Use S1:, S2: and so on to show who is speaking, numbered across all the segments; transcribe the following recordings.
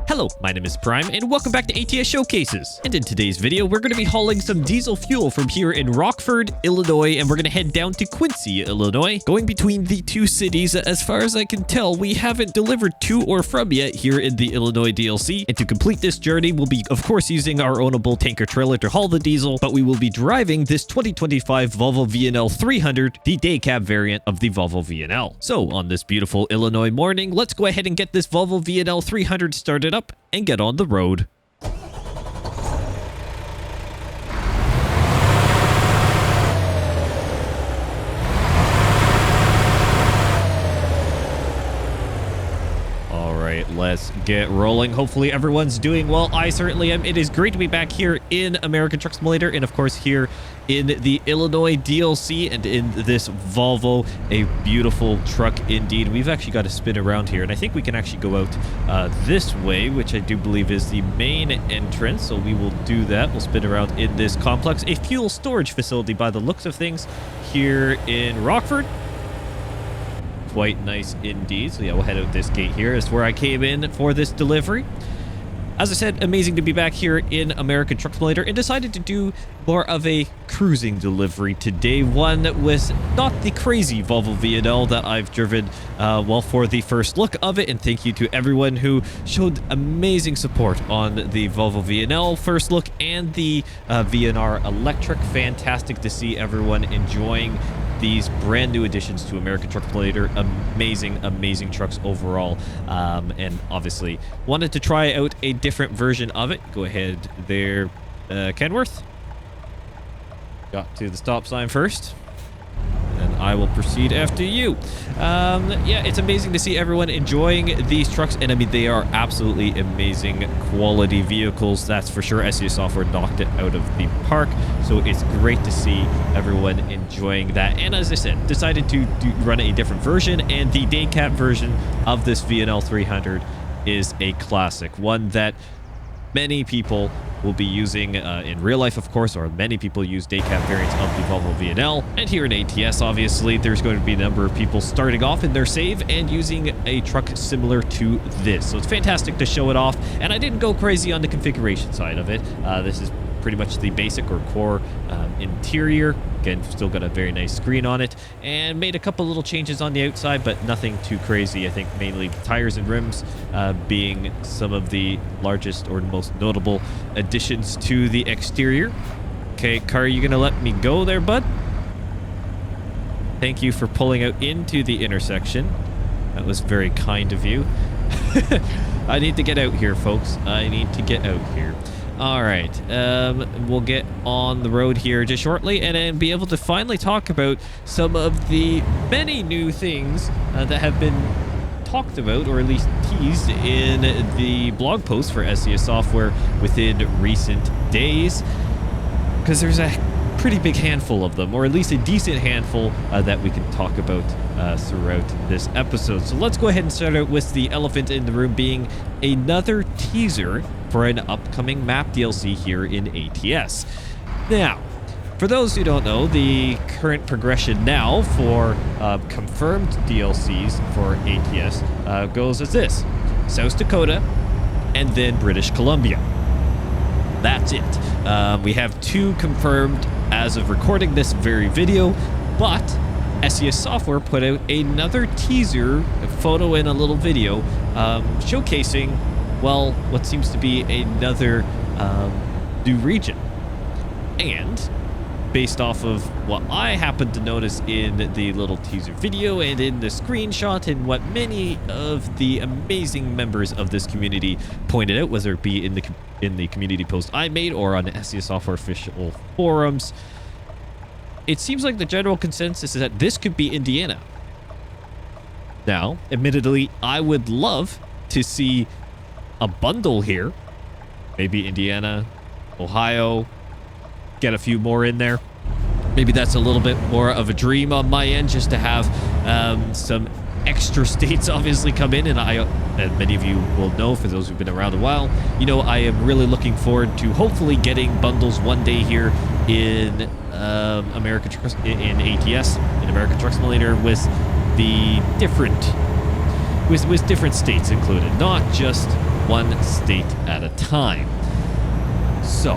S1: Hello, my name is Prime, and welcome back to ATS Showcases. And in today's video, we're going to be hauling some diesel fuel from here in Rockford, Illinois, and we're going to head down to Quincy, Illinois. Going between the two cities, as far as I can tell, we haven't delivered to or from yet here in the Illinois DLC. And to complete this journey, we'll be, of course, using our ownable tanker trailer to haul the diesel, but we will be driving this 2025 Volvo VNL 300, the day cab variant of the Volvo VNL. So, on this beautiful Illinois morning, let's go ahead and get this Volvo VNL 300 started up and get on the road. Let's get rolling. Hopefully everyone's doing well. I certainly am. It is great to be back here in American Truck Simulator and of course here in the Illinois DLC and in this Volvo, a beautiful truck indeed. We've actually got to spin around here and I think we can actually go out this way, which I do believe is the main entrance. So we will do that. We'll spin around in this complex, a fuel storage facility by the looks of things here in Rockford. Quite nice indeed. So yeah, we'll head out this gate here. Is where I came in for this delivery. As I said, amazing to be back here in American Truck Simulator and decided to do more of a cruising delivery today. One that was not the crazy Volvo VNL that I've driven well for the first look of it. And thank you to everyone who showed amazing support on the Volvo VNL first look and the VNR Electric. Fantastic to see everyone enjoying these brand new additions to American Truck Simulator. Amazing trucks overall. And obviously wanted to try out a different version of it. Go ahead there, Kenworth. Got to the stop sign first. And I will proceed after you. Yeah, it's amazing to see everyone enjoying these trucks. And I mean, they are absolutely amazing quality vehicles. That's for sure. SES Software knocked it out of the park. So it's great to see everyone enjoying that. And as I said, decided to run a different version. And the day cab version of this VNL 300 is a classic. One that many people will be using in real life, of course, or many people use day cab variants of the Volvo VNL. And here in ATS, obviously, there's going to be a number of people starting off in their save and using a truck similar to this. So it's fantastic to show it off. And I didn't go crazy on the configuration side of it. This is pretty much the basic or core interior. Again, still got a very nice screen on it and made a couple little changes on the outside, but nothing too crazy. I think mainly tires and rims being some of the largest or most notable additions to the exterior. Okay, car, you gonna let me go there, bud? Thank you for pulling out into the intersection. That was very kind of you. I need to get out here, folks. I need to get out here. All right, we'll get on the road here just shortly and then be able to finally talk about some of the many new things that have been talked about or at least teased in the blog post for SES Software within recent days, because there's a pretty big handful of them, or at least a decent handful that we can talk about throughout this episode. So let's go ahead and start out with the elephant in the room being another teaser for an upcoming map DLC here in ATS. Now, for those who don't know, the current progression now for confirmed DLCs for ATS goes as this: South Dakota and then British Columbia. That's it. We have 2 confirmed as of recording this very video, but SES Software put out another teaser, a photo and a little video showcasing, well, what seems to be another new region. And based off of what I happened to notice in the little teaser video and in the screenshot and what many of the amazing members of this community pointed out, whether it be in the community post I made or on the SES Software official forums, it seems like the general consensus is that this could be Indiana. Now, admittedly, I would love to see a bundle here. Maybe Indiana, Ohio, get a few more in there. Maybe that's a little bit more of a dream on my end, just to have some extra states obviously come in. And many of you will know, for those who've been around a while, you know, I am really looking forward to hopefully getting bundles one day here in American Truck, in ATS, in American Truck Simulator, with the different with different states included, not just one state at a time. So,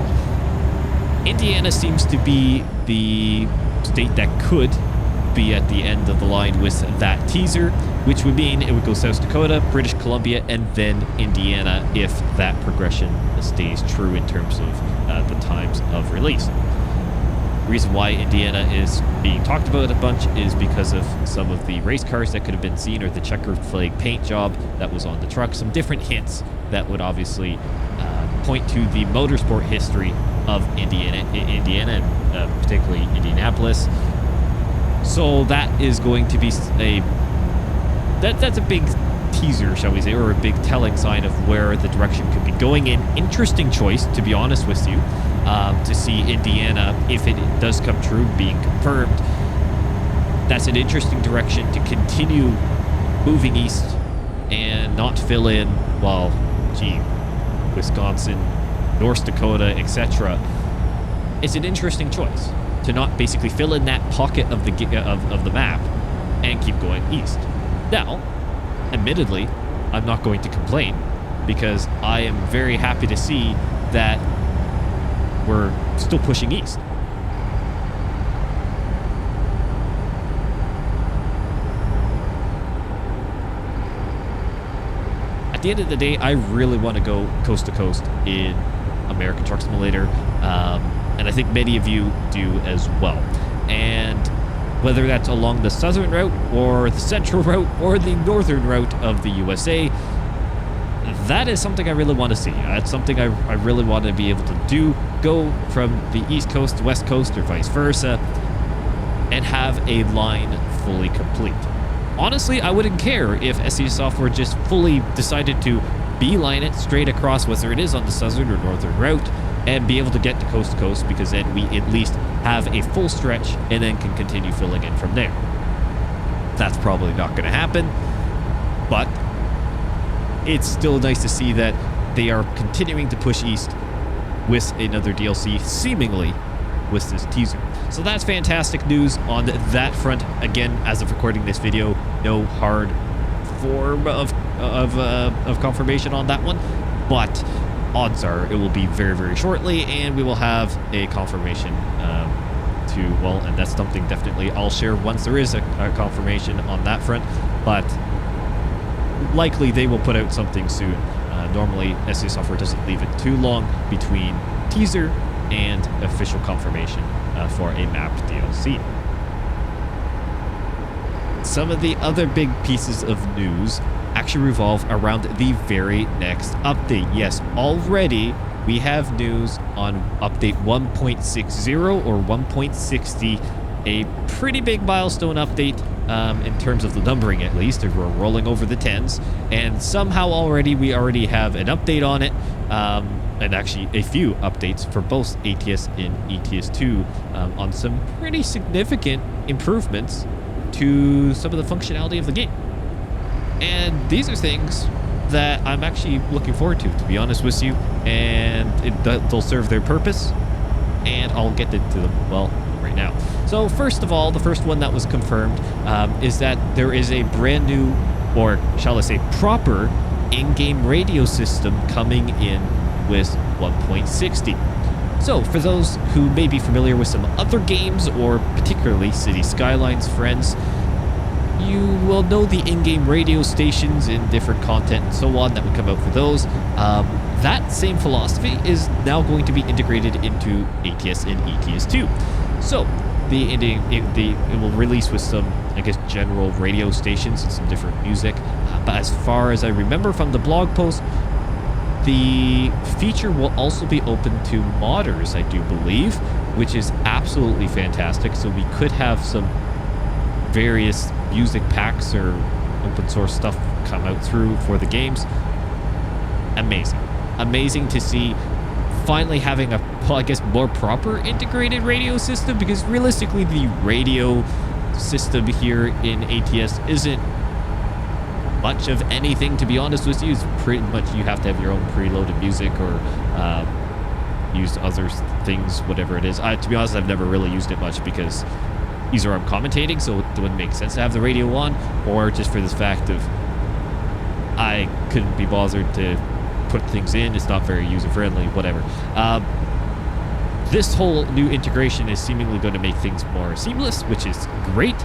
S1: Indiana seems to be the state that could be at the end of the line with that teaser, which would mean it would go South Dakota, British Columbia, and then Indiana if that progression stays true in terms of the times of release. The reason why Indiana is being talked about a bunch is because of some of the race cars that could have been seen, or the checkered flag paint job that was on the truck, some different hints that would obviously point to the motorsport history of Indiana and particularly Indianapolis. So that is going to be that's a big teaser, shall we say, or a big telling sign of where the direction could be going. An interesting choice, to be honest with you, to see Indiana, if it does come true, being confirmed. That's an interesting direction to continue moving east and not fill in, well, gee, Wisconsin, North Dakota, etc. It's an interesting choice to not basically fill in that pocket of the map and keep going east. Now, admittedly, I'm not going to complain, because I am very happy to see that we're still pushing east. At the end of the day, I really want to go coast to coast in American Truck Simulator, and I think many of you do as well. And whether that's along the southern route or the central route or the northern route of the USA, that is something I really want to see. That's something I really want to be able to do, go from the East Coast to West Coast or vice versa, and have a line fully complete. Honestly, I wouldn't care if SES Software just fully decided to beeline it straight across, whether it is on the southern or northern route, and be able to get to coast, because then we at least have a full stretch and then can continue filling in from there. That's probably not going to happen, but it's still nice to see that they are continuing to push east with another DLC, seemingly with this teaser. So that's fantastic news on that front. Again, as of recording this video, no hard form of confirmation on that one, but odds are it will be very, very shortly, and we will have a confirmation and that's something definitely I'll share once there is a confirmation on that front, but likely they will put out something soon. Normally, SES Software doesn't leave it too long between teaser and official confirmation for a map DLC. Some of the other big pieces of news actually revolve around the very next update. Yes, already we have news on update 1.60 or 1.60, a pretty big milestone update in terms of the numbering, at least. We're rolling over the 10s, and somehow we already have an update on it, and actually a few updates for both ATS and ETS2 on some pretty significant improvements to some of the functionality of the game. And these are things that I'm actually looking forward to be honest with you, and they'll serve their purpose, and I'll get into them, well, right now. So first of all, the first one that was confirmed is that there is a brand new, or shall I say proper, in-game radio system coming in with 1.60. So for those who may be familiar with some other games, or particularly City Skylines friends, you will know the in-game radio stations and different content and so on that would come out for those. That same philosophy is now going to be integrated into ATS and ETS2. So it will release with some, I guess, general radio stations and some different music. But as far as I remember from the blog post, the feature will also be open to modders, I do believe, which is absolutely fantastic. So we could have some various music packs or open source stuff come out through for the games. Amazing to see finally having a, well, I guess, more proper integrated radio system, because realistically the radio system here in ATS isn't much of anything, to be honest with you. It's pretty much you have to have your own preloaded music or use other things, whatever it is. To be honest, I've never really used it much, because either I'm commentating, so it wouldn't make sense to have the radio on, or just for this fact of I couldn't be bothered to put things in. It's not very user-friendly, whatever. This whole new integration is seemingly going to make things more seamless, which is great.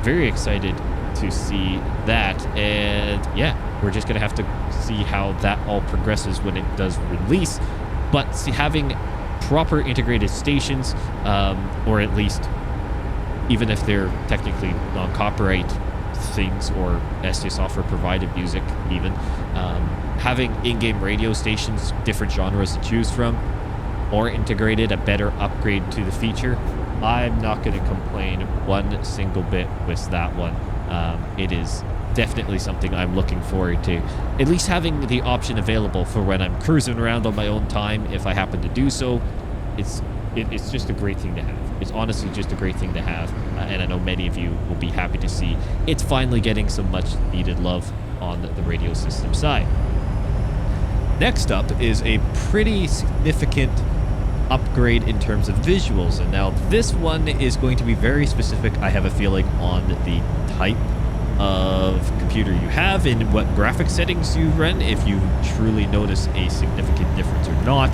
S1: Very excited to see that. And yeah, we're just going to have to see how that all progresses when it does release. But see, having proper integrated stations, or at least even if they're technically non-copyright things or STS software provided music even, having in-game radio stations, different genres to choose from, or integrated a better upgrade to the feature, I'm not going to complain one single bit with that one. It is definitely something I'm looking forward to, at least having the option available for when I'm cruising around on my own time, if I happen to do so. It's just a great thing to have. It's honestly just a great thing to have, and I know many of you will be happy to see it's finally getting some much needed love on the radio system side. Next up is a pretty significant upgrade in terms of visuals, and now this one is going to be very specific, I have a feeling, on the type of computer you have and what graphic settings you run, if you truly notice a significant difference or not.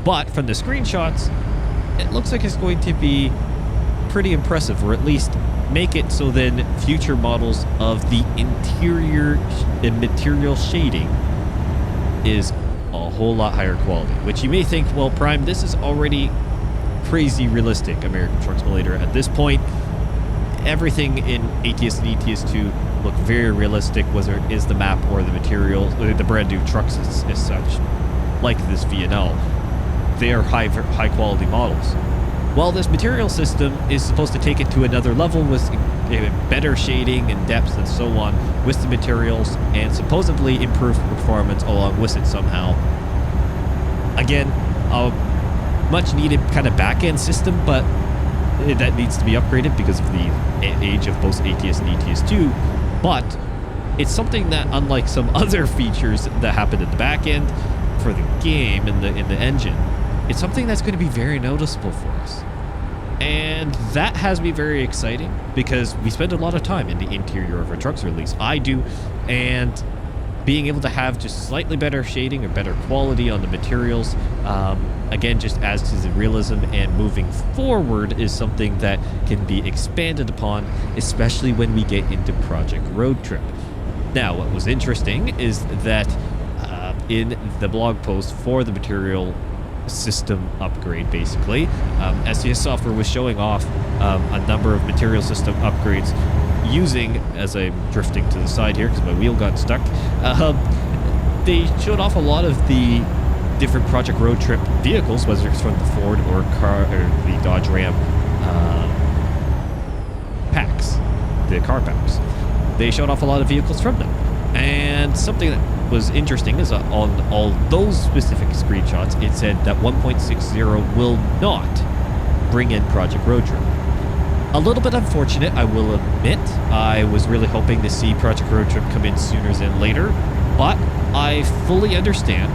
S1: But from the screenshots, it looks like it's going to be pretty impressive, or at least make it so then future models of the interior and material shading is a whole lot higher quality, which you may think, well, Prime, this is already crazy realistic, American Truck Simulator. At this point, everything in ATS and ETS2 look very realistic, whether it is the map or the material, the brand new trucks as such, like this VNL. They are high quality models. Well, this material system is supposed to take it to another level with better shading and depth and so on with the materials, and supposedly improve performance along with it somehow. Again, a much needed kind of back-end system, but that needs to be upgraded because of the age of both ATS and ETS2. But it's something that, unlike some other features that happen at the back end for the game in the engine, it's something that's going to be very noticeable for us. And that has me very exciting because we spend a lot of time in the interior of our trucks, or at least I do, and being able to have just slightly better shading or better quality on the materials, again, just adds to the realism, and moving forward is something that can be expanded upon, especially when we get into Project Road Trip. Now, what was interesting is that in the blog post for the material system upgrade, basically, STS Software was showing off a number of material system upgrades using, as I'm drifting to the side here because my wheel got stuck, they showed off a lot of the different Project Road Trip vehicles, whether it's from the Ford or the Dodge Ram packs, the car packs. They showed off a lot of vehicles from them, and something that was interesting is on all those specific screenshots, it said that 1.60 will not bring in Project Road Trip. A little bit unfortunate, I will admit. I was really hoping to see Project Road Trip come in sooner than later, but I fully understand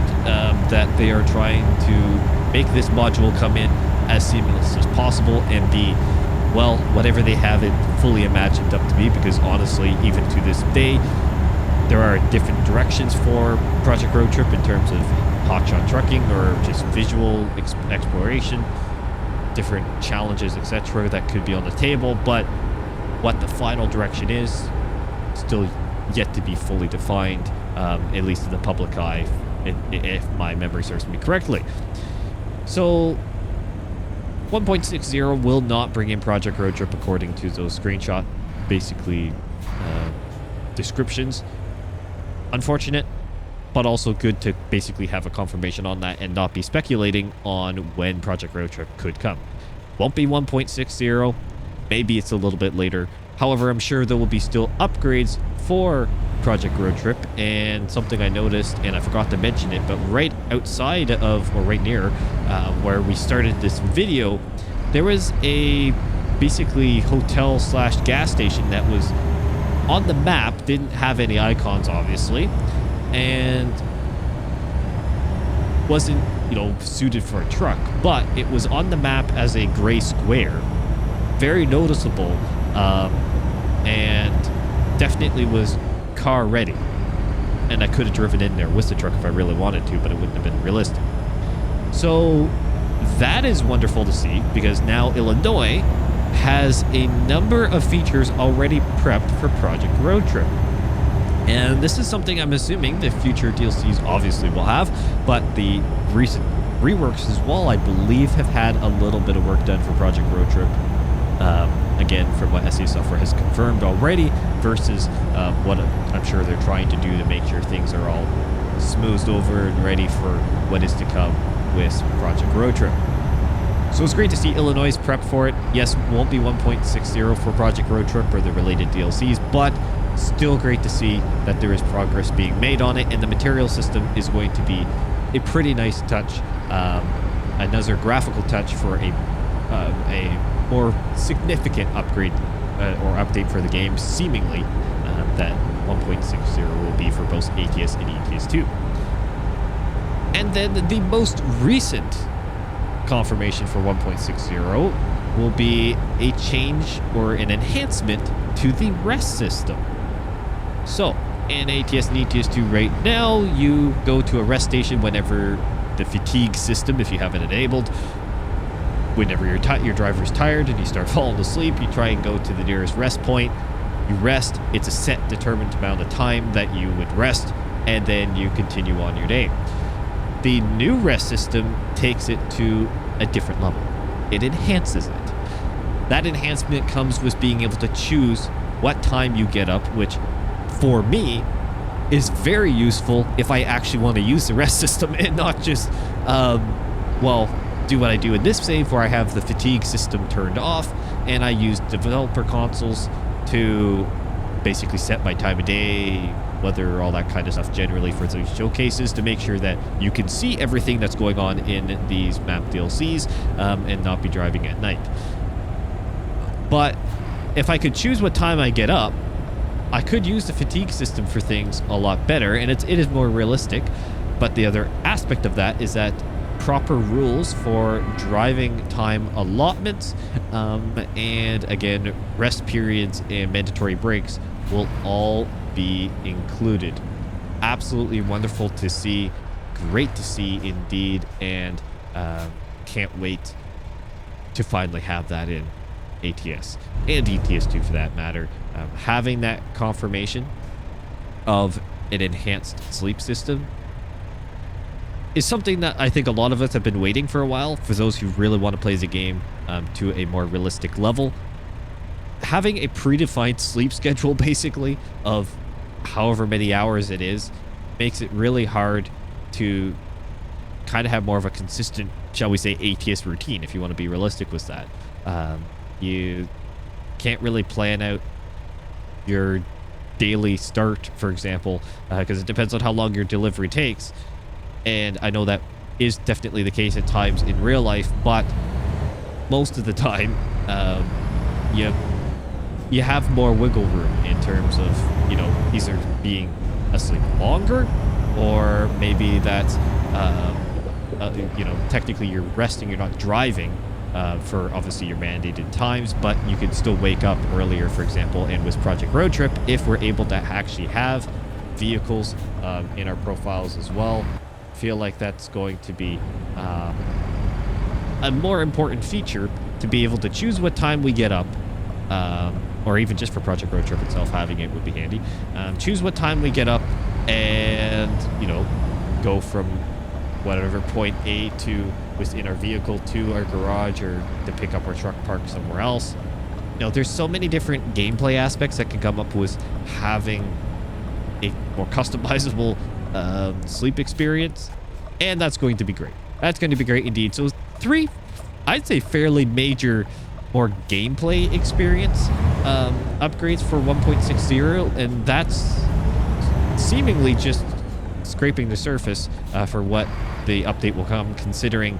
S1: that they are trying to make this module come in as seamless as possible and be, well, whatever they have it fully imagined up to be, because honestly, even to this day, there are different directions for Project Road Trip in terms of hotshot trucking or just visual exploration, different challenges, etc., that could be on the table, but what the final direction is still yet to be fully defined, at least in the public eye, if my memory serves me correctly. So 1.60 will not bring in Project Road Trip according to those screenshot basically descriptions. Unfortunate, but also good to basically have a confirmation on that and not be speculating on when Project Road Trip could come. Won't be 1.60, maybe it's a little bit later. However, I'm sure there will be still upgrades for Project Road Trip, and something I noticed, and I forgot to mention it, but right outside of, or right near where we started this video, there was a basically hotel slash gas station that was on the map, didn't have any icons obviously, and wasn't, you know, suited for a truck, but it was on the map as a gray square, very noticeable, and definitely was car ready. And I could have driven in there with the truck if I really wanted to, but it wouldn't have been realistic. So that is wonderful to see, because now Illinois has a number of features already prepped for Project Road Trip. And this is something I'm assuming the future DLCs obviously will have, but the recent reworks as well, I believe, have had a little bit of work done for Project Road Trip. Again, from what SE Software has confirmed already, versus what I'm sure they're trying to do to make sure things are all smoothed over and ready for what is to come with Project Road Trip. So it's great to see Illinois prep for it. Yes, it won't be 1.60 for Project Road Trip or the related DLCs, but still great to see that there is progress being made on it, and the material system is going to be a pretty nice touch, another graphical touch for a more significant upgrade or update for the game, seemingly that 1.60 will be for both ATS and ATS2. And then the most recent confirmation for 1.60 will be a change or an enhancement to the rest system. So in ATS and ATS2 right now, you go to a rest station whenever the fatigue system, if you have it enabled, whenever your driver's tired and you start falling asleep, you try and go to the nearest rest point, you rest. It's a set determined amount of time that you would rest, and then you continue on your day. The new rest system takes it to a different level. It enhances it. That enhancement comes with being able to choose what time you get up, which for me is very useful if I actually want to use the rest system and not just, do what I do in this save where I have the fatigue system turned off and I use developer consoles to basically set my time of day, weather, all that kind of stuff generally for those showcases to make sure that you can see everything that's going on in these map DLCs and not be driving at night. But if I could choose what time I get up, I could use the fatigue system for things a lot better, and it is more realistic. But the other aspect of that is that proper rules for driving time allotments and again rest periods and mandatory breaks will all be included. Absolutely wonderful to see, great to see indeed, and can't wait to finally have that in ATS and ETS2 for that matter. Having that confirmation of an enhanced sleep system is something that I think a lot of us have been waiting for a while, for those who really want to play the game to a more realistic level. Having a predefined sleep schedule, basically, of however many hours it is, makes it really hard to kind of have more of a consistent, shall we say, ATS routine, if you want to be realistic with that. You can't really plan out your daily start, for example, because it depends on how long your delivery takes. And I know that is definitely the case at times in real life, but most of the time, you have more wiggle room in terms of, either being asleep longer, or maybe that's, technically you're resting, you're not driving for obviously your mandated times, but you can still wake up earlier, for example. And with Project Road Trip, if we're able to actually have vehicles in our profiles as well, feel like that's going to be a more important feature, to be able to choose what time we get up, or even just for Project Road Trip itself, having it would be handy. Choose what time we get up and, go from whatever point A to within our vehicle to our garage, or to pick up our truck parked somewhere else. There's so many different gameplay aspects that can come up with having a more customizable sleep experience, and that's going to be great. That's going to be great indeed. So 3, I'd say, fairly major, more gameplay experience upgrades for 1.60, and that's seemingly just scraping the surface for what the update will come, considering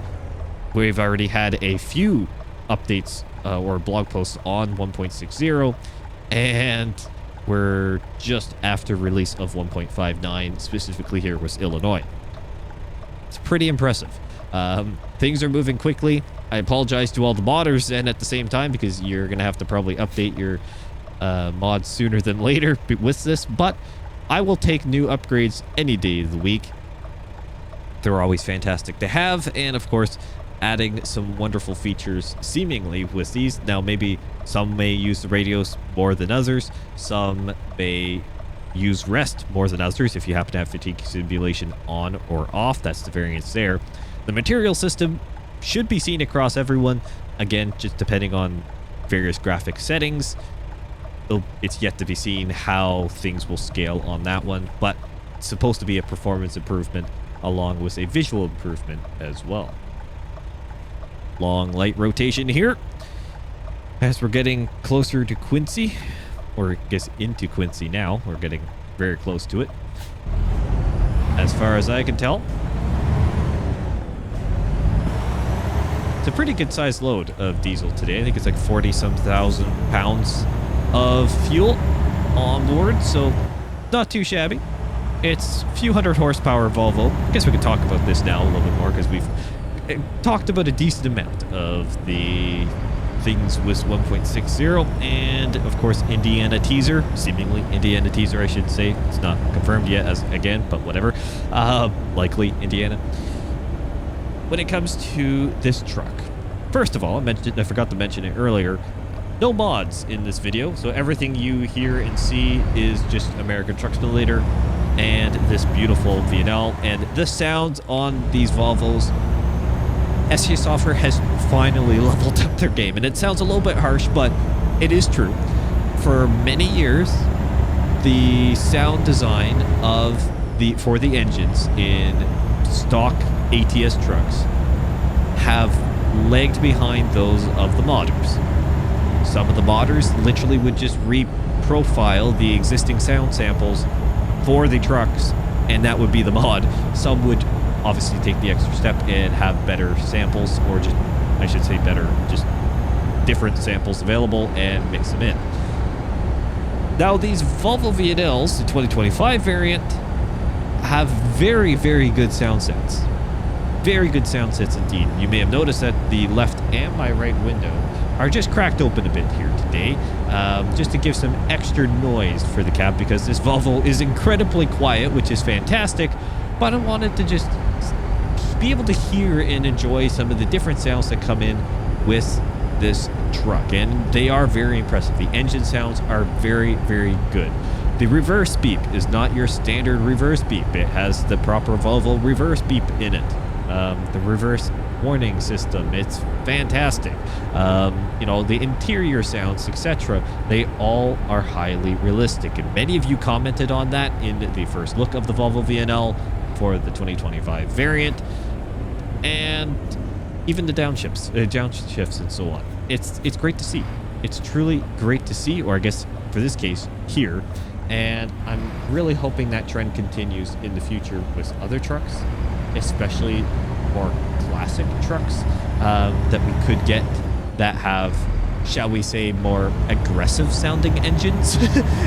S1: we've already had a few updates or blog posts on 1.60, and we're just after release of 1.59, specifically here with Illinois. It's pretty impressive. Things are moving quickly. I apologize to all the modders then at the same time, because you're going to have to probably update your mods sooner than later with this, but I will take new upgrades any day of the week. They're always fantastic to have, and of course, adding some wonderful features seemingly with these. Now, maybe some may use the radios more than others. Some may use rest more than others if you happen to have fatigue simulation on or off. That's the variance there. The material system should be seen across everyone. Again, just depending on various graphic settings. It's yet to be seen how things will scale on that one, but it's supposed to be a performance improvement along with a visual improvement as well. Long light rotation here as we're getting closer to Quincy, or I guess into Quincy now. We're getting very close to it as far as I can tell. It's a pretty good sized load of diesel today. I think it's like 40-some thousand pounds of fuel on board, so not too shabby. It's a few hundred horsepower Volvo. I guess we can talk about this now a little bit more because we've talked about a decent amount of the things with 1.60 and of course Indiana teaser, seemingly Indiana teaser I should say. It's not confirmed yet as again, but whatever. Likely Indiana. When it comes to this truck, first of all, I forgot to mention it earlier, no mods in this video, so everything you hear and see is just American Truck Simulator and this beautiful VNL. And the sounds on these Volvos, SJ Software has finally leveled up their game. And it sounds a little bit harsh, but it is true. For many years, the sound design for the engines in stock ATS trucks have lagged behind those of the modders. Some of the modders literally would just reprofile the existing sound samples for the trucks, and that would be the mod. Some would obviously take the extra step and have better samples, or just, I should say better, just different samples available and mix them in. Now, these Volvo VNLs, the 2025 variant, have very, very good sound sets. Very good sound sets indeed. You may have noticed that the left and my right window are just cracked open a bit here today, just to give some extra noise for the cab, because this Volvo is incredibly quiet, which is fantastic, but I wanted to just be able to hear and enjoy some of the different sounds that come in with this truck, and they are very impressive. The engine sounds are very, very good. The reverse beep is not your standard reverse beep. It has the proper Volvo reverse beep in it. The reverse warning system, it's fantastic. You know, the interior sounds, etc., they all are highly realistic, and many of you commented on that in the first look of the Volvo VNL for the 2025 variant, and even the downshifts and so on. It's great to see. It's truly great to see, or I guess for this case here, and I'm really hoping that trend continues in the future with other trucks, especially more classic trucks that we could get that have, shall we say, more aggressive sounding engines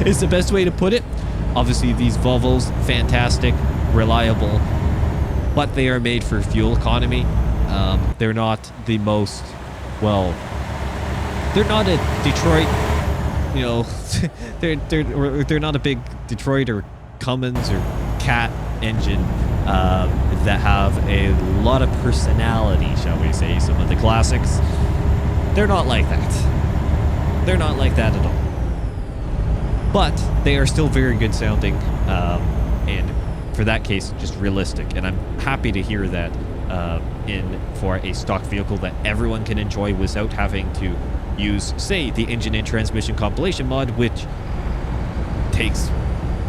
S1: is the best way to put it. Obviously, these Volvos, fantastic, reliable, but they are made for fuel economy. They're not the most, well, they're not a Detroit, you know, they're not a big Detroit or Cummins or Cat engine that have a lot of personality, shall we say. Some of the classics, they're not like that. They're not like that at all. But they are still very good sounding, and for that case, just realistic. And I'm happy to hear that for a stock vehicle that everyone can enjoy without having to use, say, the engine and transmission compilation mod, which takes,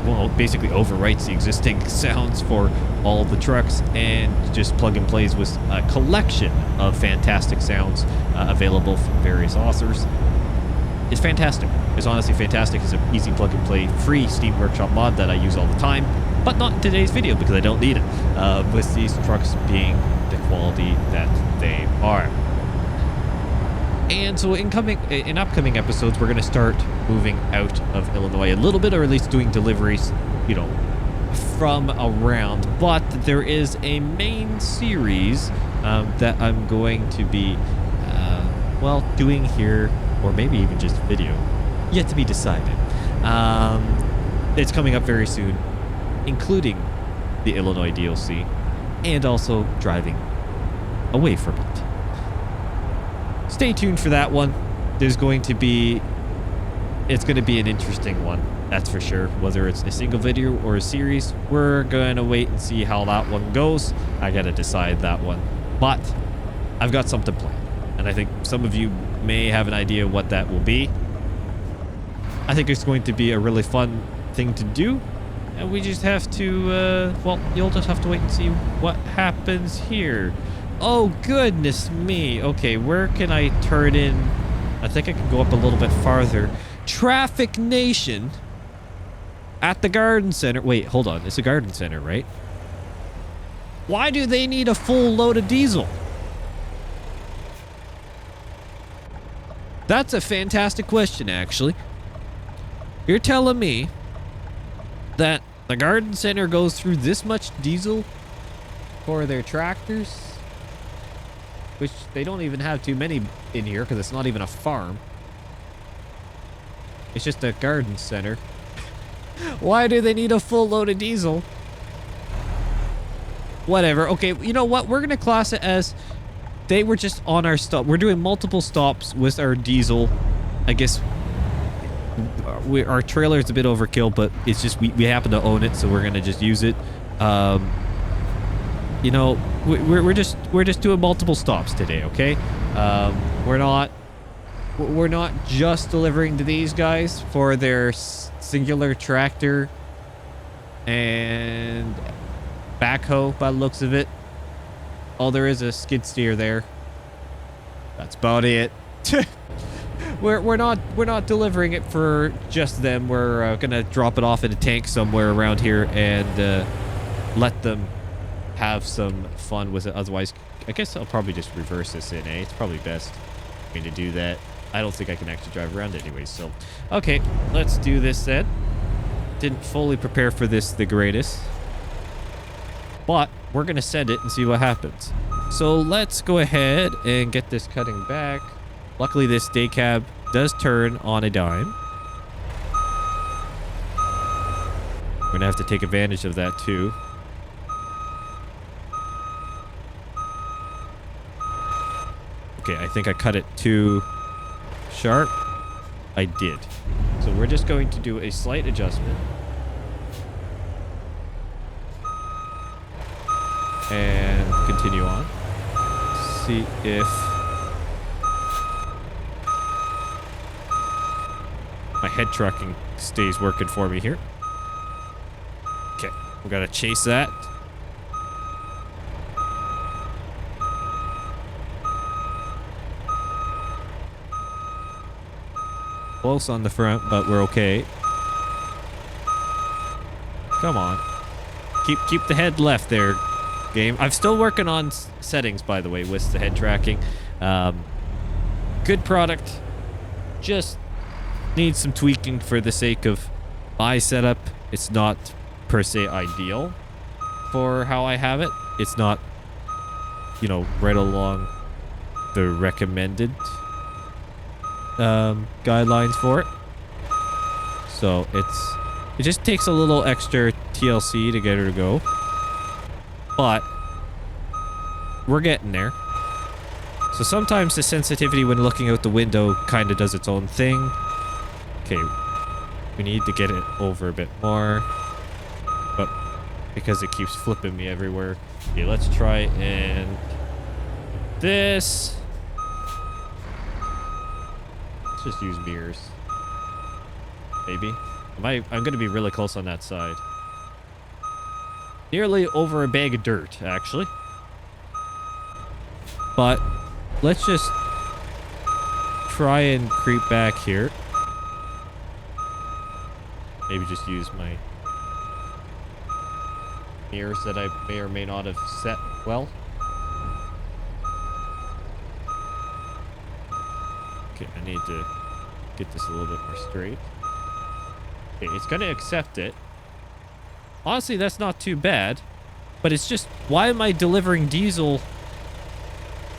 S1: well, basically overwrites the existing sounds for all the trucks and just plug and plays with a collection of fantastic sounds available from various authors. It's fantastic. It's honestly fantastic. It's an easy plug and play free Steam Workshop mod that I use all the time, but not in today's video because I don't need it, with these trucks being the quality that they are. And so in upcoming episodes, we're going to start moving out of Illinois a little bit, or at least doing deliveries, you know, from around. But there is a main series that I'm going to be, well, doing here, or maybe even just video, yet to be decided. it's coming up very soon, including the Illinois DLC and also driving away from it. Stay tuned for that one. It's going to be an interesting one, that's for sure. Whether it's a single video or a series, we're going to wait and see how that one goes. I got to decide that one. But I've got something planned, and I think some of you may have an idea what that will be. I think it's going to be a really fun thing to do, and we just have to, well, you'll just have to wait and see what happens here. Oh, goodness me. Okay, where can I turn in? I think I can go up a little bit farther. Traffic Nation at the garden center. Wait, hold on. It's a garden center, right? Why do they need a full load of diesel? That's a fantastic question, actually. You're telling me that the garden center goes through this much diesel for their tractors? Which they don't even have too many in here because it's not even a farm. It's just a garden center. Why do they need a full load of diesel? Whatever. Okay, you know what? We're going to class it as they were just on our stop. We're doing multiple stops with our diesel. I guess our trailer is a bit overkill, but it's just we happen to own it, so we're going to just use it. You know, we're just doing multiple stops today, okay? We're not just delivering to these guys for their singular tractor and backhoe by the looks of it. Oh, there is a skid steer there. That's about it. We're not delivering it for just them. We're gonna drop it off in a tank somewhere around here and let them have some fun with it. Otherwise, I guess I'll probably just reverse this in, eh? It's probably best for me to do that. I don't think I can actually drive around anyway, so. Okay, let's do this then. Didn't fully prepare for this the greatest. But we're going to send it and see what happens. So let's go ahead and get this cutting back. Luckily, this day cab does turn on a dime. We're going to have to take advantage of that too. Okay, I think I cut it too sharp. I did. So we're just going to do a slight adjustment. And continue on. See if my head trucking stays working for me here. Okay, we gotta chase that. Close on the front, but we're okay. Come on. Keep the head left there, game. I'm still working on settings, by the way, with the head tracking. Good product. Just needs some tweaking for the sake of my setup. It's not per se ideal for how I have it. It's not, you know, right along the recommended guidelines for it. So it just takes a little extra TLC to get her to go. But we're getting there. So sometimes the sensitivity when looking out the window kind of does its own thing. Okay, we need to get it over a bit more. But because it keeps flipping me everywhere. Okay, let's try and this. Let's just use mirrors. Maybe. I'm going to be really close on that side. Nearly over a bag of dirt, actually. But let's just try and creep back here. Maybe just use my mirrors that I may or may not have set well. Okay, I need to get this a little bit more straight. Okay, it's going to accept it. Honestly, that's not too bad. But it's just, why am I delivering diesel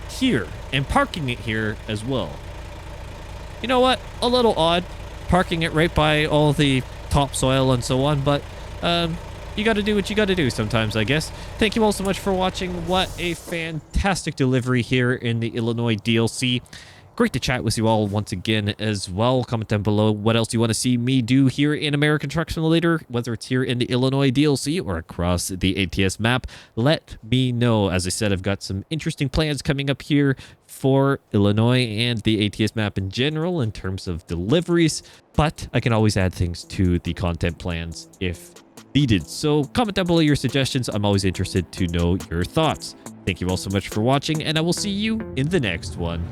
S1: here and parking it here as well? You know what? A little odd. Parking it right by all the topsoil and so on, but you got to do what you got to do sometimes, I guess. Thank you all so much for watching. What a fantastic delivery here in the Illinois DLC. Great to chat with you all once again as well. Comment down below what else you want to see me do here in American Truck Simulator, whether it's here in the Illinois DLC or across the ATS map. Let me know. As I said, I've got some interesting plans coming up here for Illinois and the ATS map in general in terms of deliveries, but I can always add things to the content plans if needed. So comment down below your suggestions. I'm always interested to know your thoughts. Thank you all so much for watching, and I will see you in the next one.